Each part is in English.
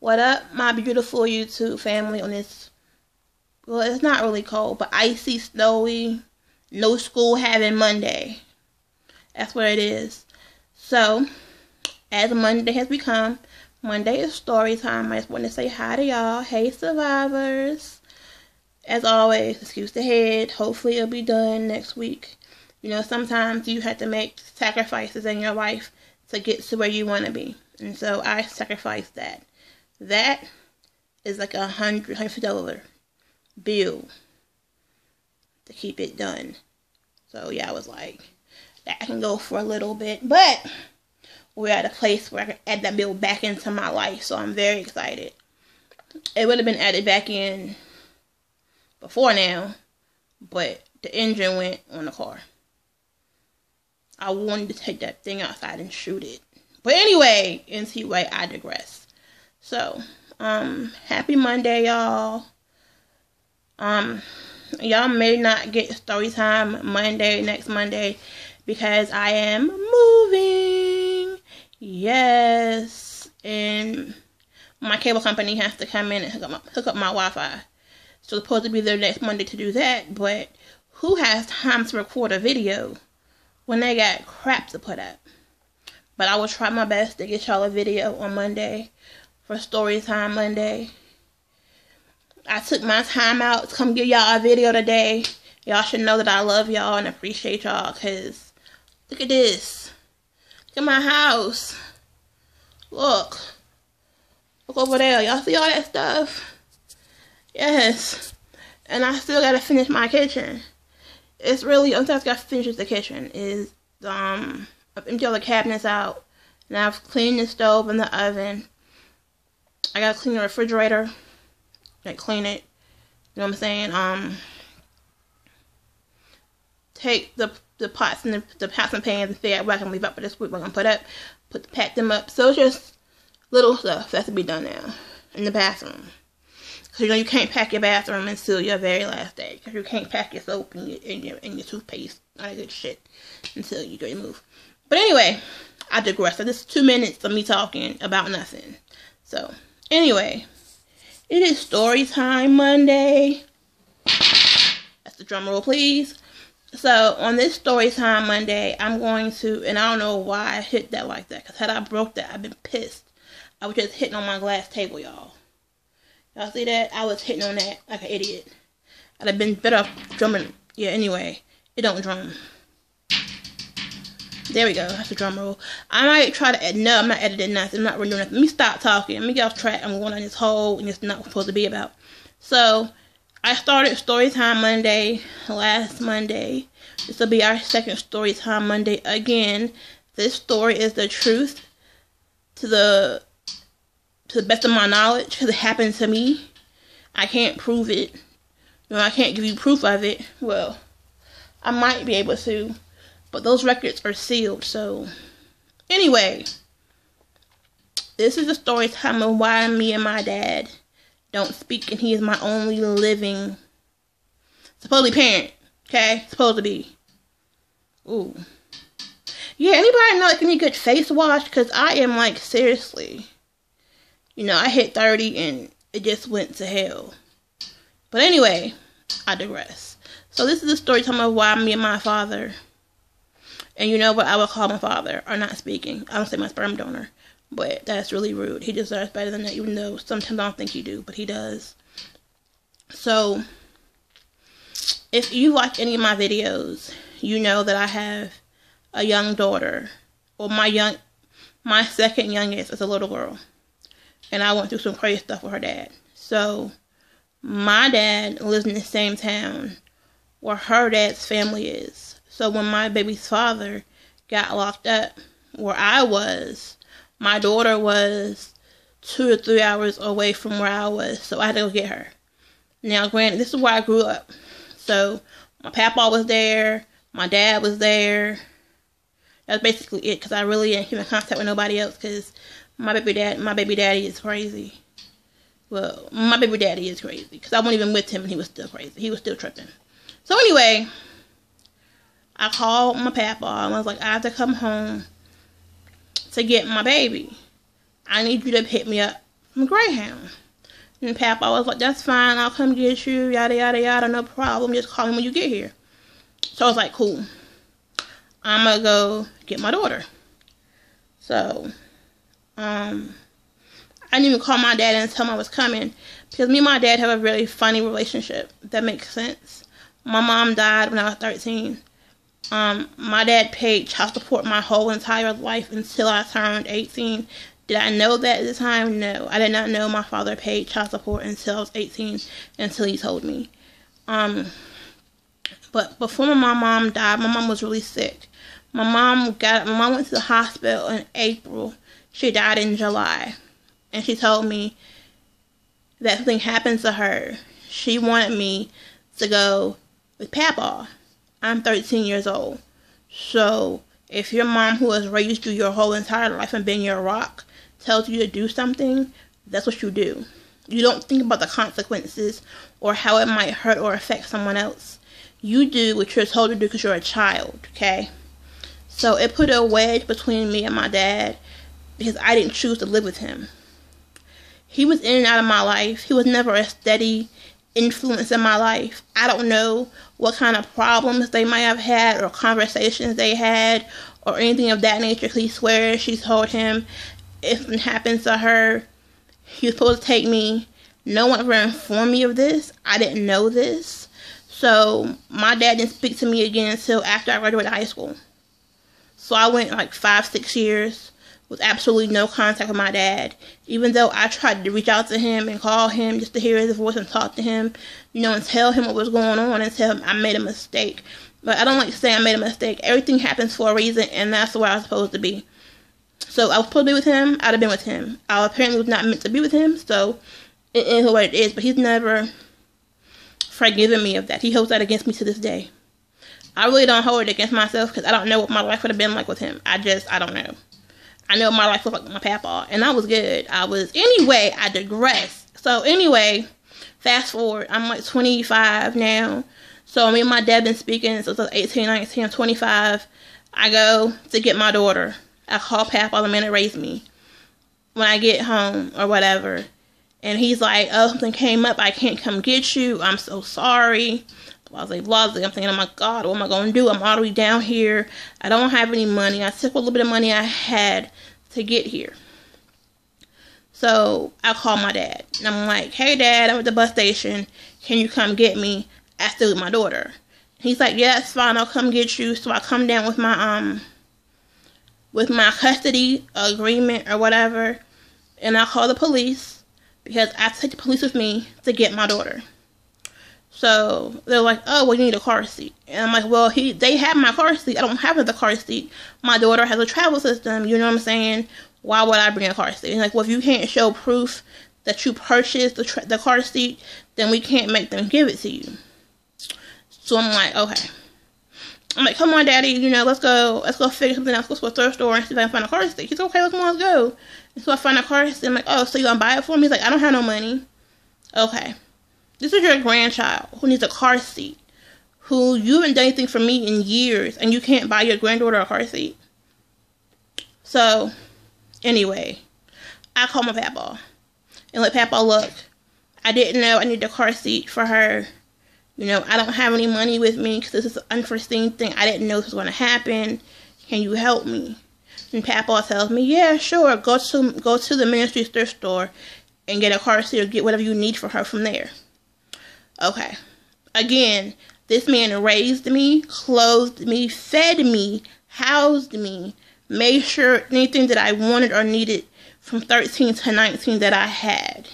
What up, my beautiful YouTube family on this, well, it's not really cold, but icy, snowy, no school having Monday. That's what it is. So, as Monday has become, Monday is story time. I just want to say hi to y'all. Hey, survivors. As always, excuse the head. Hopefully it'll be done next week. You know, sometimes you have to make sacrifices in your life to get to where you want to be. And so I sacrificed that. That is like $150 bill to keep it done. So yeah, I was like, that can go for a little bit. But we're at a place where I can add that bill back into my life. So I'm very excited. It would have been added back in before now, but the engine went on the car. I wanted to take that thing outside and shoot it. But anyway, anyway, I digress. So, happy Monday, y'all. Y'all may not get story time next Monday, because I am moving. Yes. And my cable company has to come in and hook up my Wi-Fi. So it's supposed to be there next Monday to do that, but who has time to record a video when they got crap to put up? But I will try my best to get y'all a video on Monday for story time Monday. I took my time out to come give y'all a video today. Y'all should know that I love y'all and appreciate y'all, because look at this. Look at my house. Look. Look over there. Y'all see all that stuff? Yes. And I still gotta finish my kitchen. It's really, sometimes I gotta finish the kitchen. I've emptied all the cabinets out. And I've cleaned the stove and the oven. I gotta clean the refrigerator. Like, clean it. You know what I'm saying? Take the pots and the pots and pans and figure out what I can leave up for this week. What I'm gonna pack them up. So it's just little stuff that has to be done now in the bathroom. Because you know you can't pack your bathroom until your very last day. Because you can't pack your soap and your toothpaste, all that good shit, until you go to move. But anyway, I digress. So this is 2 minutes of me talking about nothing. So anyway, it is story time Monday. That's the drum roll, please. So on this story time Monday, I'm going to, and I don't know why I hit that like that, because had I broke that, I'd been pissed. I was just hitting on my glass table, y'all. Y'all see that? I was hitting on that like an idiot. I'd have been better off drumming. Yeah, anyway, it don't drum. There we go. That's the drum roll. I might try to edit. No, I'm not editing nothing. I'm not really doing nothing. Let me stop talking. Let me get off track. I'm going on this hole, and it's not supposed to be about. So, I started Storytime Monday last Monday. This will be our second Storytime Monday again. This story is the truth to the best of my knowledge, because it happened to me. I can't prove it. You know, I can't give you proof of it. Well, I might be able to, but those records are sealed. So, anyway, this is a story time of why me and my dad don't speak, and he is my only living, supposedly parent. Okay, supposed to be. Ooh. Yeah, anybody know like any good face wash? Because I am like, seriously. You know, I hit 30 and it just went to hell. But anyway, I digress. So this is the story time of why me and my father, and you know what I would call my father, are not speaking. I don't say my sperm donor, but that's really rude. He deserves better than that, even though sometimes I don't think he do, but he does. So, if you watch any of my videos, you know that I have a young daughter, or my second youngest is a little girl. And I went through some crazy stuff with her dad. So, my dad lives in the same town where her dad's family is. So, when my baby's father got locked up where I was, my daughter was 2 to 3 hours away from where I was. So, I had to go get her. Now, granted, this is where I grew up. So, my papa was there. My dad was there. That's basically it, because I really didn't keep in contact with nobody else, because my baby daddy is crazy. Well, my baby daddy is crazy, because I wasn't even with him and he was still crazy. He was still tripping. So anyway, I called my papa and I was like, I have to come home to get my baby. I need you to pick me up Greyhound. And Papa was like, that's fine, I'll come get you, yada, yada, yada, no problem, just call me when you get here. So I was like, cool. I'm going to go get my daughter. So, I didn't even call my dad and tell him I was coming, because me and my dad have a really funny relationship, if that makes sense. My mom died when I was 13. My dad paid child support my whole entire life until I turned 18. Did I know that at the time? No. I did not know my father paid child support until I was 18, until he told me. But before my mom died, my mom was really sick. My mom went to the hospital in April. She died in July. And she told me that something happened to her. She wanted me to go with Papa. I'm 13 years old. So, if your mom, who has raised you your whole entire life and been your rock, tells you to do something, that's what you do. You don't think about the consequences or how it might hurt or affect someone else. You do what you're told to do because you're a child, okay? So it put a wedge between me and my dad because I didn't choose to live with him. He was in and out of my life. He was never a steady influence in my life. I don't know what kind of problems they might have had or conversations they had or anything of that nature. He swears she told him if something happens to her, he was supposed to take me. No one ever informed me of this. I didn't know this. So my dad didn't speak to me again until after I graduated high school. So I went like 5-6 years with absolutely no contact with my dad. Even though I tried to reach out to him and call him just to hear his voice and talk to him, you know, and tell him what was going on and tell him I made a mistake. But I don't like to say I made a mistake. Everything happens for a reason, and that's where I was supposed to be. So I was supposed to be with him, I'd have been with him. I apparently was not meant to be with him, so it is what it is. But he's never forgiven me of that. He holds that against me to this day. I really don't hold it against myself because I don't know what my life would have been like with him. I don't know. I know my life was like my papa, and I was good. Anyway, I digress. So anyway, fast forward, I'm like 25 now. So me and my dad been speaking since I was 18, 19, I'm 25. I go to get my daughter. I call Papa, the man that raised me, when I get home or whatever. And he's like, oh, something came up. I can't come get you. I'm so sorry. Blase. I'm thinking, oh my God, what am I going to do? I'm all the way down here. I don't have any money. I took a little bit of money I had to get here. So I call my dad. And I'm like, hey, Dad, I'm at the bus station. Can you come get me? I still with my daughter. He's like, yeah, it's fine. I'll come get you. So I come down with my custody agreement or whatever. And I call the police because I take the police with me to get my daughter. So they're like, oh, well, you need a car seat. And I'm like, well, they have my car seat. I don't have the car seat. My daughter has a travel system. You know what I'm saying? Why would I bring a car seat? And like, well, if you can't show proof that you purchased the car seat, then we can't make them give it to you. So I'm like, okay. I'm like, come on, Daddy, you know, let's go figure something out. Let's go to a thrift store and see if I can find a car seat. He's like, okay, let's go. And so I find a car seat. I'm like, oh, so you gonna buy it for me? He's like, I don't have no money. Okay. This is your grandchild who needs a car seat, who you haven't done anything for me in years, and you can't buy your granddaughter a car seat. So, anyway, I call my papa and let Papa look. I didn't know I needed a car seat for her. You know, I don't have any money with me because this is an unforeseen thing. I didn't know this was going to happen. Can you help me? And Papa tells me, yeah, sure. Go to the ministry thrift store and get a car seat or get whatever you need for her from there. Okay. Again, this man raised me, clothed me, fed me, housed me, made sure anything that I wanted or needed from 13 to 19 that I had.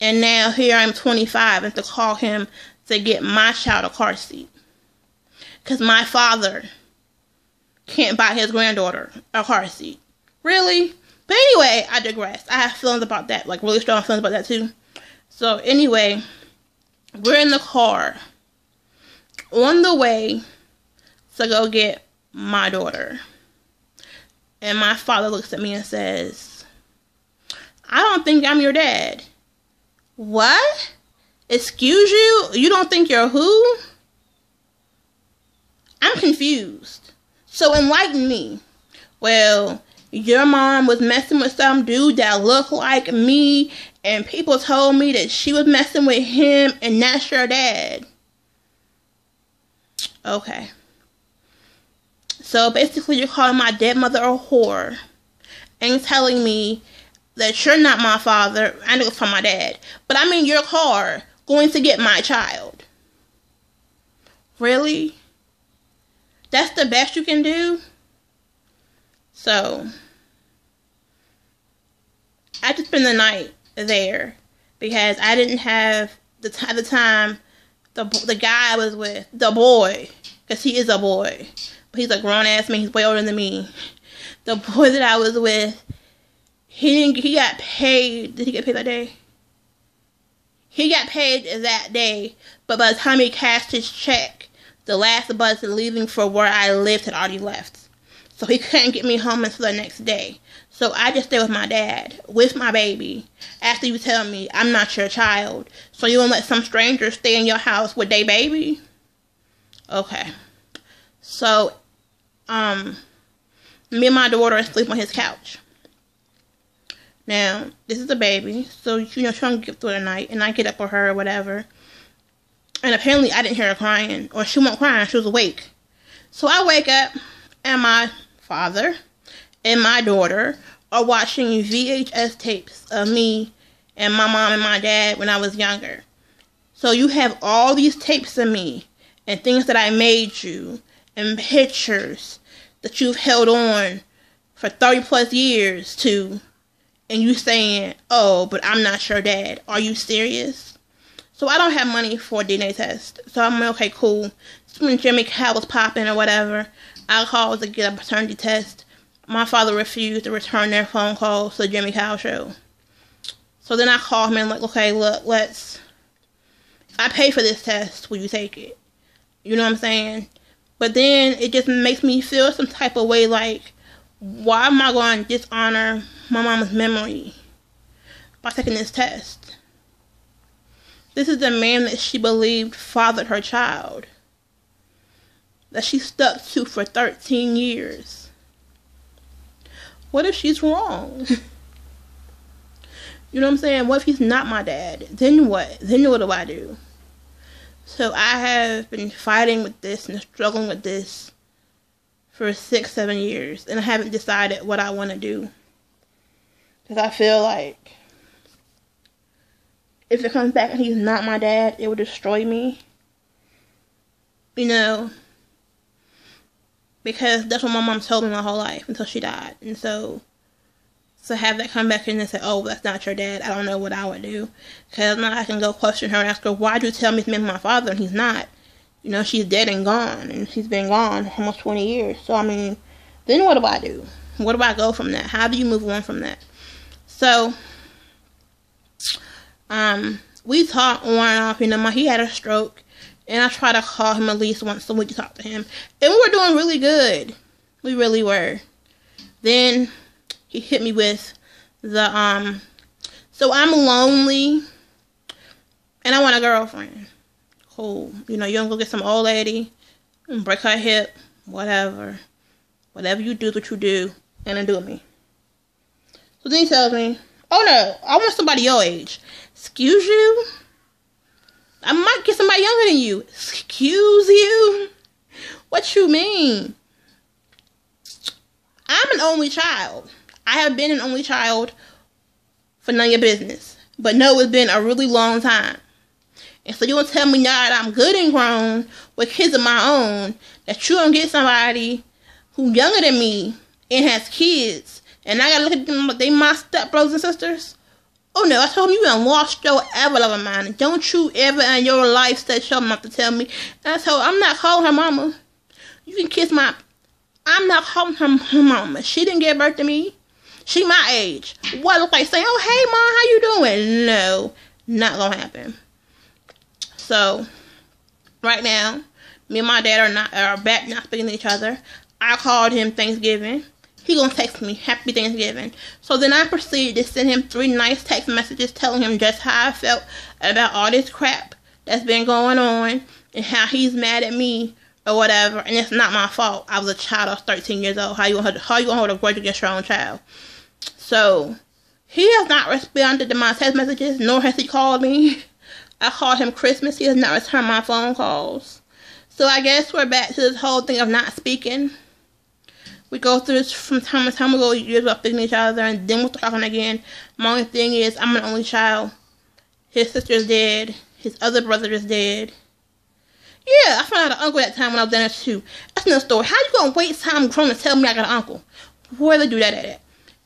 And now here I'm 25 and to call him to get my child a car seat. Because my father can't buy his granddaughter a car seat. Really? But anyway, I digress. I have feelings about that, like really strong feelings about that too. So anyway, we're in the car on the way to go get my daughter. And my father looks at me and says, I don't think I'm your dad. What? Excuse you? You don't think you're who? I'm confused. So enlighten me. Well, your mom was messing with some dude that looked like me, and people told me that she was messing with him, and that's your dad. Okay. So basically, you're calling my dead mother a whore and telling me that you're not my father. I know it's from my dad, but I'm in your car going to get my child. Really? That's the best you can do? So I just spent the night there because I didn't have the time. The guy I was with, the boy, because he is a boy, but he's a grown ass man. He's way older than me. The boy that I was with, he got paid. Did he get paid that day? He got paid that day, but by the time he cashed his check, the last bus leaving for where I lived had already left. So he couldn't get me home until the next day. So I just stayed with my dad, with my baby, after you tell me I'm not your child. So you gonna let some stranger stay in your house with their baby? Okay. So, me and my daughter sleep on his couch. Now, this is a baby, so, you know, she don't get through the night, and I get up with her or whatever. And apparently I didn't hear her crying, or she wasn't crying, she was awake. So I wake up, and my father and my daughter are watching VHS tapes of me and my mom and my dad when I was younger. So you have all these tapes of me and things that I made you and pictures that you've held on for 30 plus years to, and you saying, oh, but I'm not your dad. Are you serious? So I don't have money for a DNA test. So I'm like, okay, cool. So when Jimmy Cow was popping or whatever, I called to get a paternity test. My father refused to return their phone calls to the Jimmy Cow show. So then I called him and like, okay, look, I pay for this test. Will you take it? You know what I'm saying? But then it just makes me feel some type of way like, why am I going to dishonor my mama's memory by taking this test? This is the man that she believed fathered her child, that she stuck to for 13 years. What if she's wrong? You know what I'm saying? What if he's not my dad? Then what? Then what do I do? So I have been fighting with this and struggling with this for 6-7 years, and I haven't decided what I want to do. Because I feel like if it comes back and he's not my dad, it will destroy me. You know? Because that's what my mom told me my whole life until she died. And so to have that come back in and say, oh, that's not your dad, I don't know what I would do. Because now I can go question her and ask her, why'd you tell me it's my father and he's not? You know, she's dead and gone. And she's been gone almost 20 years. So, I mean, then what do I do? Where do I go from that? How do you move on from that? So, we talked on and off. You know, he had a stroke. And I try to call him at least once a week to talk to him. And we were doing really good. We really were. Then he hit me with the, so I'm lonely and I want a girlfriend. Cool. You know, you don't go get some old lady and break her hip, whatever. Whatever you do is what you do, and then do with me. So then he tells me, oh no, I want somebody your age. Excuse you? I might get somebody younger than you. Excuse you? What you mean? I'm an only child. I have been an only child for none of your business. But no, it's been a really long time. And so you want to tell me now that I'm good and grown with kids of my own, that you don't get somebody who's younger than me and has kids, and I gotta look at them like they my step brothers and sisters? Oh no, I told him you done lost your ever loving mind. Don't you ever in your life set your mouth to tell me. And I told her, I'm not calling her mama. You can kiss I'm not calling her mama. She didn't give birth to me. She my age. What look like saying, oh hey mom, how you doing? No, not gonna happen. So right now, me and my dad are back not speaking to each other. I called him Thanksgiving. He gonna text me Happy Thanksgiving. So then I proceeded to send him 3 nice text messages telling him just how I felt about all this crap that's been going on and how he's mad at me or whatever, and it's not my fault. I was a child. I was 13 years old. How you gonna hold a grudge against your own child? So he has not responded to my text messages, nor has he called me. I called him Christmas. He has not returned my phone calls. So I guess we're back to this whole thing of not speaking. We go through this from time to time. We go years without speaking to each other, and then we're talking again. My only thing is, I'm an only child. His sister's dead. His other brother is dead. Yeah, I found out an uncle that time when I was down there too. That's another story. How you gonna wait till I'm grown to tell me I got an uncle? Where they do that at?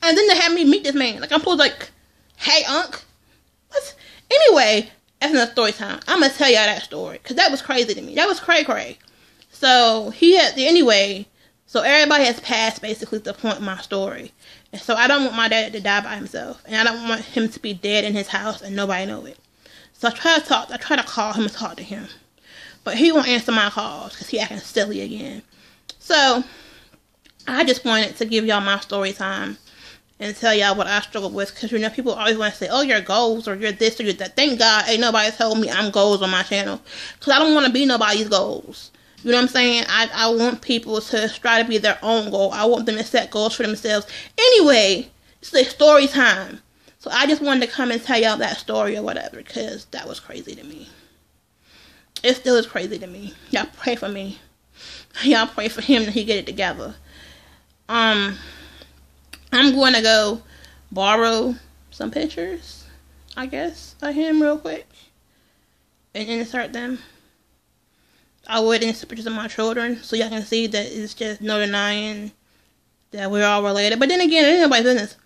And then they had me meet this man. Like, I'm supposed to, like, hey, unc. What? Anyway, that's another story time. I'm gonna tell y'all that story, because that was crazy to me. That was cray-cray. So, anyway, so everybody has passed, basically, to the point of my story. And so I don't want my dad to die by himself. And I don't want him to be dead in his house and nobody know it. So I try to call him and talk to him. But he won't answer my calls because he acting silly again. So I just wanted to give y'all my story time and tell y'all what I struggled with. Because, you know, people always want to say, oh, your goals or you're this or you're that. Thank God ain't nobody told me I'm goals on my channel. Because I don't want to be nobody's goals. You know what I'm saying? I want people to try to be their own goal. I want them to set goals for themselves. Anyway, it's like story time. So I just wanted to come and tell y'all that story or whatever. Because that was crazy to me. It still is crazy to me. Y'all pray for me. Y'all pray for him that he get it together. I'm going to go borrow some pictures, I guess, of him real quick. And insert them. I would insert pictures of my children so y'all can see that it's just no denying that we're all related. But then again, it ain't nobody's business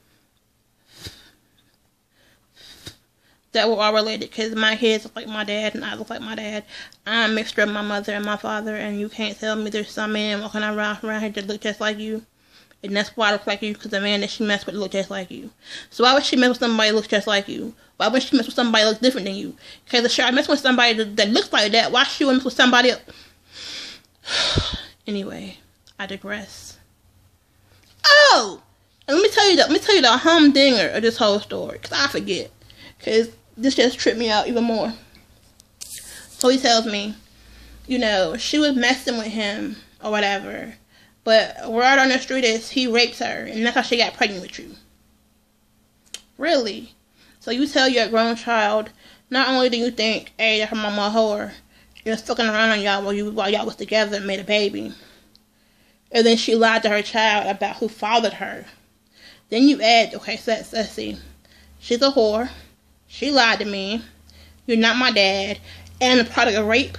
that we're all related, because my kids look like my dad and I look like my dad. I'm a mixture of my mother and my father, and you can't tell me there's some man walking around here that look just like you. And that's why I look like you, because the man that she messed with look just like you. So why would she mess with somebody that looks just like you? Why would she mess with somebody that looks different than you? Because if I mess with somebody that looks like that, why should she mess with somebody else? Anyway, I digress. Oh! And let me tell you the humdinger of this whole story, because I forget. Because this just tripped me out even more. So he tells me, you know, she was messing with him or whatever. But word on the street is he raped her. And that's how she got pregnant with you. Really? So you tell your grown child, not only do you think, hey, her mama a whore, you're fucking around on y'all while y'all was together and made a baby. And then she lied to her child about who fathered her. Then you add, okay, so let's see. She's a whore. She lied to me. You're not my dad. And a product of rape.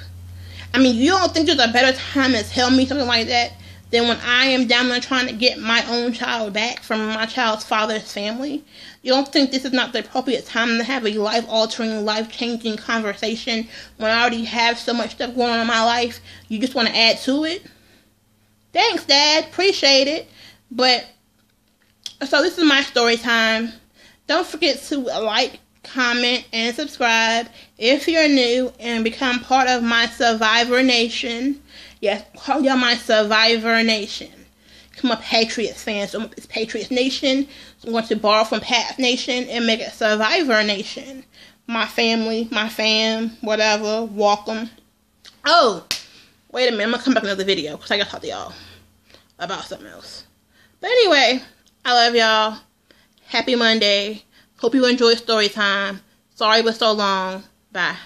I mean, you don't think there's a better time to tell me something like that than when I am down there trying to get my own child back from my child's father's family? You don't think this is not the appropriate time to have a life-altering, life-changing conversation when I already have so much stuff going on in my life? You just want to add to it? Thanks, Dad. Appreciate it. But, so this is my story time. Don't forget to like, comment, and subscribe if you're new and become part of my Survivor Nation. Yes, call y'all my Survivor Nation. I'm a Patriots fan, so it's Patriots Nation. So I'm going to borrow from Pats Nation and make it Survivor Nation. My family, my fam, whatever, welcome. Oh, wait a minute, I'm going to come back in another video because I got to talk to y'all about something else. But anyway, I love y'all. Happy Monday. Hope you enjoy story time. Sorry it was so long. Bye.